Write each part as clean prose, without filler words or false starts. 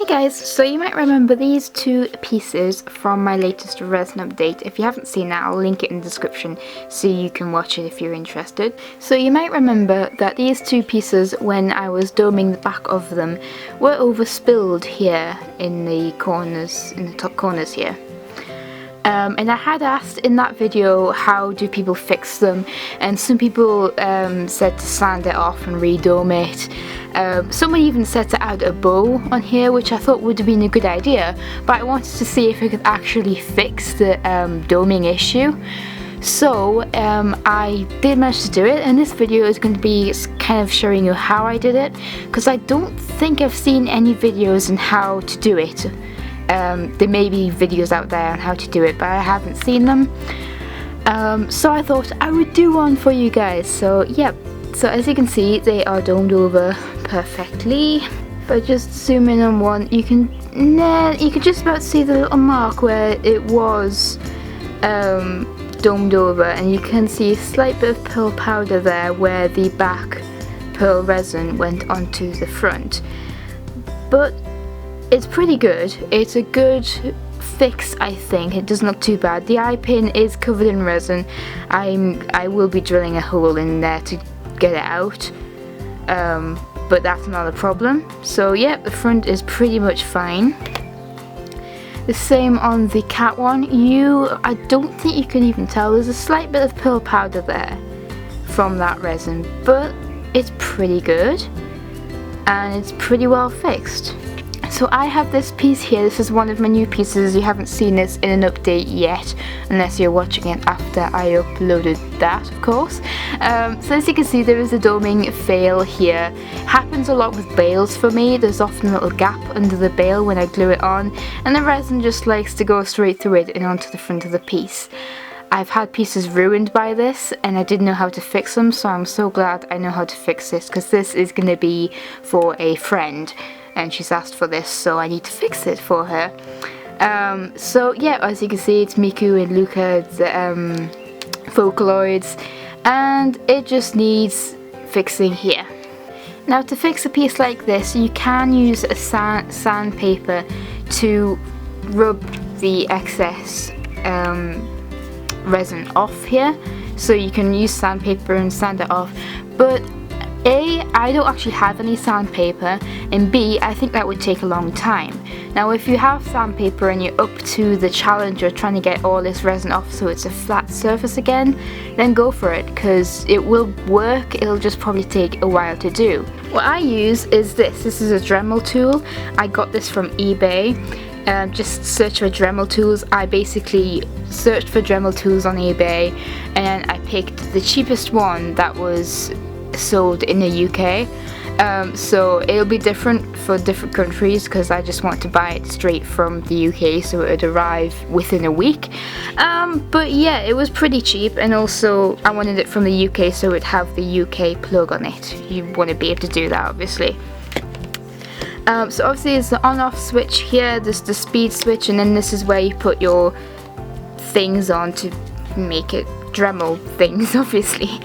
Hey guys, so you might remember these two pieces from my latest resin update. If you haven't seen that, I'll link it in the description so you can watch it if you're interested. So you might remember that these two pieces, when I was doming the back of them, were overspilled here in the corners, in the top corners here. And I had asked in that video, how do people fix them, and some people said to sand it off and redome it. Someone even said to add a bow on here, which I thought would have been a good idea, but I wanted to see if I could actually fix the doming issue. So I did manage to do it, and this video is going to be kind of showing you how I did it, because I don't think I've seen any videos on how to do it. There may be videos out there on how to do it, but I haven't seen them. So I thought I would do one for you guys. So yep, so as you can see, they are domed over perfectly. If I just zoom in on one, you can just about see the little mark where it was domed over, and you can see a slight bit of pearl powder there where the back pearl resin went onto the front. But it's pretty good. It's a good fix, I think. It doesn't look too bad. The eye pin is covered in resin. I will be drilling a hole in there to get it out, but that's not a problem. So yeah, the front is pretty much fine. The same on the cat one. I don't think you can even tell. There's a slight bit of pearl powder there from that resin, but it's pretty good and it's pretty well fixed. So I have this piece here. This is one of my new pieces. You haven't seen this in an update yet, unless you're watching it after I uploaded that, of course. So as you can see, there is a doming fail here. Happens a lot with bales for me. There's often a little gap under the bale when I glue it on, and the resin just likes to go straight through it and onto the front of the piece. I've had pieces ruined by this, and I didn't know how to fix them, so I'm so glad I know how to fix this, because this is going to be for a friend, and she's asked for this, so I need to fix it for her. So yeah, as you can see, it's Miku and Luca's Vocaloids, and it just needs fixing here. Now, to fix a piece like this, you can use a sandpaper to rub the excess resin off here. So you can use sandpaper and sand it off, but A, I don't actually have any sandpaper, and B, I think that would take a long time. Now if you have sandpaper and you're up to the challenge of trying to get all this resin off so it's a flat surface again, then go for it, because it will work. It'll just probably take a while to do. What I use is this. This is a Dremel tool. I got this from eBay. Just search for Dremel tools. I basically searched for Dremel tools on eBay, and I picked the cheapest one that was sold in the UK. So it'll be different for different countries, because I just want to buy it straight from the UK so it would arrive within a week. But yeah, it was pretty cheap, and also I wanted it from the UK so it would have the UK plug on it. You want to be able to do that, obviously. So obviously there's the on-off switch here, there's the speed switch, and then this is where you put your things on to make it Dremel things, obviously.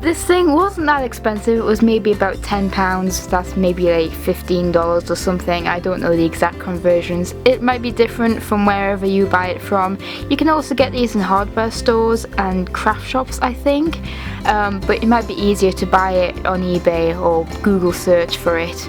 This thing wasn't that expensive. It was maybe about £10, that's maybe like $15 or something. I don't know the exact conversions. It might be different from wherever you buy it from. You can also get these in hardware stores and craft shops, I think, but it might be easier to buy it on eBay or Google search for it,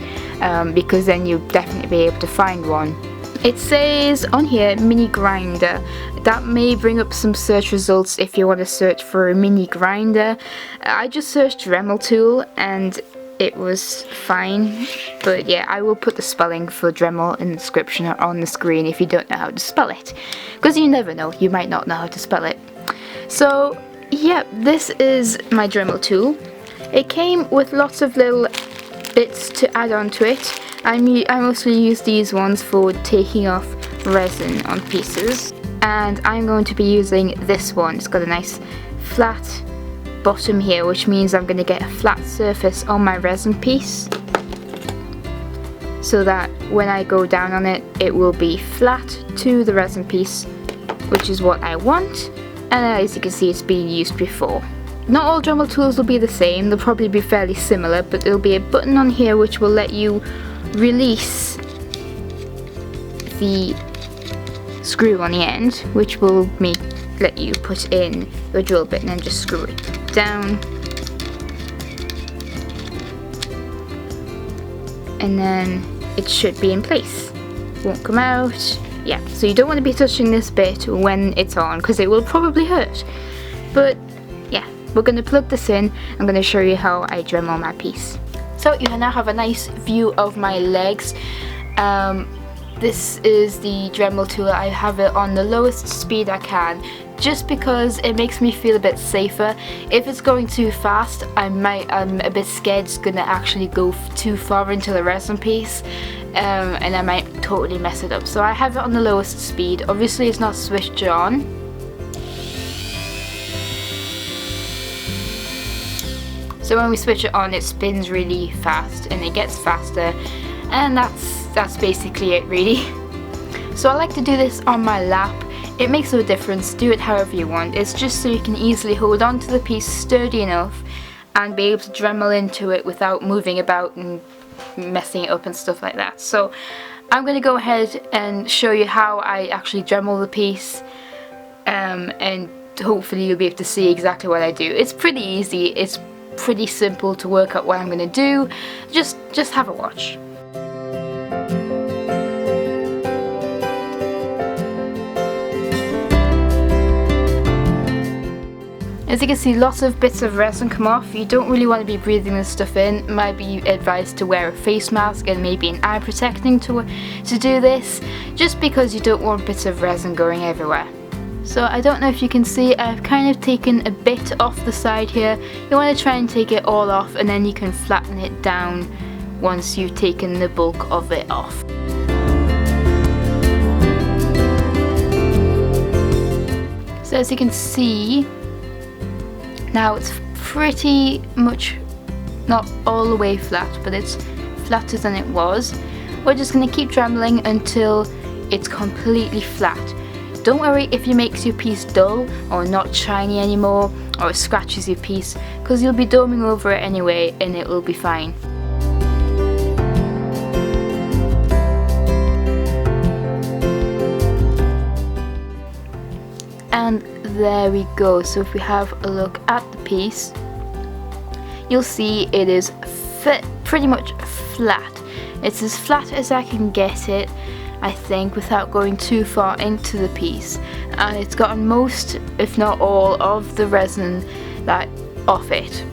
because then you'll definitely be able to find one. It says on here mini grinder. That may bring up some search results if you want to search for a mini grinder. I just searched Dremel tool and it was fine, but yeah, I will put the spelling for Dremel in the description or on the screen if you don't know how to spell it, because you never know, you might not know how to spell it. So yeah, this is my Dremel tool. It came with lots of little bits to add on to it. I mostly use these ones for taking off resin on pieces, and I'm going to be using this one. It's got a nice flat bottom here, which means I'm going to get a flat surface on my resin piece, so that when I go down on it, it will be flat to the resin piece, which is what I want. And as you can see, it's been used before. Not all Dremel tools will be the same, they'll probably be fairly similar, but there'll be a button on here which will let you release the screw on the end, which will let you put in your drill bit and then just screw it down. And then it should be in place. Won't come out. Yeah, so you don't want to be touching this bit when it's on because it will probably hurt. But yeah, we're going to plug this in. I'm going to show you how I Dremel my piece. So you now have a nice view of my legs. This is the Dremel tool. I have it on the lowest speed I can, just because it makes me feel a bit safer. If it's going too fast, I'm a bit scared it's gonna actually go too far into the resin piece, and I might totally mess it up. So I have it on the lowest speed. Obviously it's not switched on. So when we switch it on, it spins really fast and it gets faster, and that's basically it really. So I like to do this on my lap. It makes no difference, do it however you want. It's just so you can easily hold on to the piece sturdy enough and be able to Dremel into it without moving about and messing it up and stuff like that. So I'm going to go ahead and show you how I actually Dremel the piece, and hopefully you'll be able to see exactly what I do. It's pretty easy, it's pretty simple to work out what I'm going to do. Just have a watch. As you can see, lots of bits of resin come off. You don't really want to be breathing this stuff in. It might be advised to wear a face mask and maybe an eye protecting to do this, just because you don't want bits of resin going everywhere. So I don't know if you can see, I've kind of taken a bit off the side here. You want to try and take it all off, and then you can flatten it down once you've taken the bulk of it off. So as you can see, now it's pretty much not all the way flat, but it's flatter than it was. We're just going to keep Dremeling until it's completely flat. Don't worry if it makes your piece dull or not shiny anymore, or it scratches your piece, because you'll be doming over it anyway and it will be fine. And there we go. So if we have a look at the piece, you'll see it is pretty much flat. It's as flat as I can get it, I think, without going too far into the piece, and it's gotten most, if not all, of the resin off it.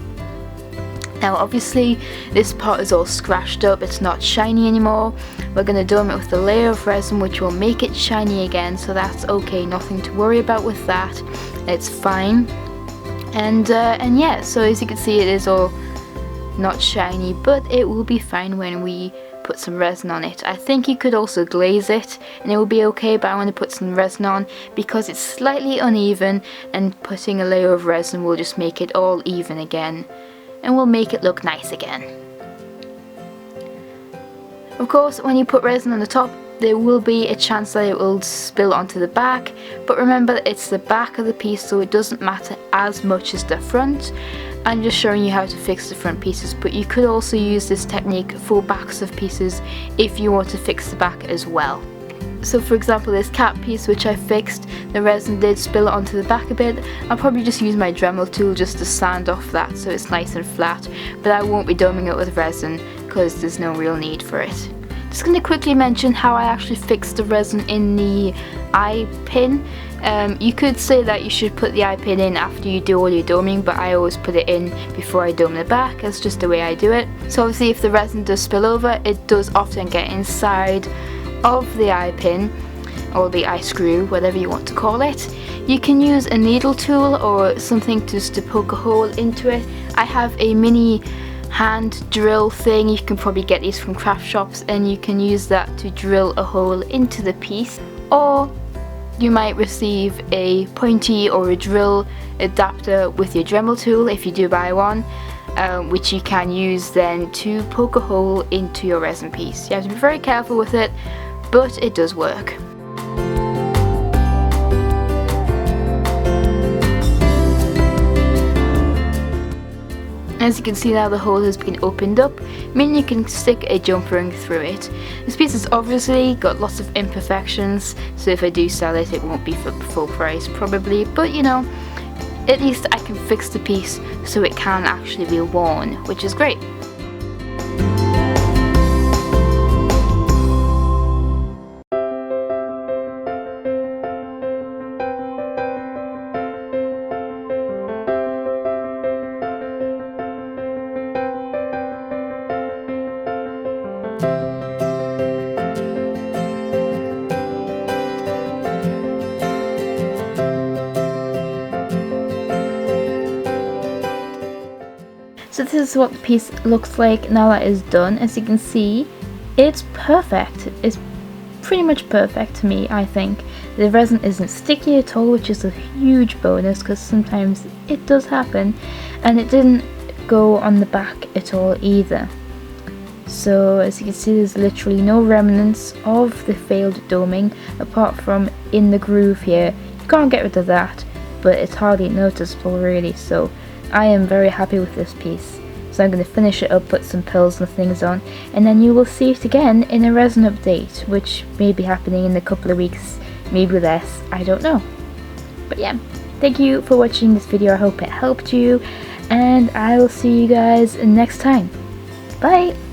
Now obviously this part is all scratched up, it's not shiny anymore. We're going to dome it with a layer of resin which will make it shiny again, so that's okay, nothing to worry about with that, it's fine. And yeah, so as you can see, it is all not shiny, but it will be fine when we put some resin on it. I think you could also glaze it and it will be okay, but I want to put some resin on because it's slightly uneven, and putting a layer of resin will just make it all even again and will make it look nice again. Of course, when you put resin on the top, there will be a chance that it will spill onto the back, but remember it's the back of the piece, so it doesn't matter as much as the front. I'm just showing you how to fix the front pieces, but you could also use this technique for backs of pieces if you want to fix the back as well. So for example, this cap piece which I fixed, the resin did spill onto the back a bit. I'll probably just use my Dremel tool just to sand off that so it's nice and flat, but I won't be doming it with resin because there's no real need for it. Just going to quickly mention how I actually fixed the resin in the eye pin. You could say that you should put the eye pin in after you do all your doming, but I always put it in before I dome the back. That's just the way I do it. So obviously if the resin does spill over, it does often get inside of the eye pin or the eye screw, whatever you want to call it. You can use a needle tool or something just to poke a hole into it. I have a mini hand drill thing. You can probably get these from craft shops, and you can use that to drill a hole into the piece, or you might receive a pointy or a drill adapter with your Dremel tool if you do buy one, which you can use then to poke a hole into your resin piece. You have to be very careful with it, but it does work. As you can see now, the hole has been opened up, meaning you can stick a jump ring through it. This piece has obviously got lots of imperfections, so if I do sell it, it won't be for full price probably, but you know, at least I can fix the piece so it can actually be worn, which is great. So this is what the piece looks like now that it's done. As you can see, it's perfect. It's pretty much perfect to me, I think. The resin isn't sticky at all, which is a huge bonus because sometimes it does happen, and it didn't go on the back at all either. So as you can see, there's literally no remnants of the failed doming apart from in the groove here. You can't get rid of that, but it's hardly noticeable really, so I am very happy with this piece. So I'm going to finish it up, put some pearls and things on, and then you will see it again in a resin update, which may be happening in a couple of weeks, maybe less, I don't know. But yeah, thank you for watching this video, I hope it helped you, and I will see you guys next time. Bye!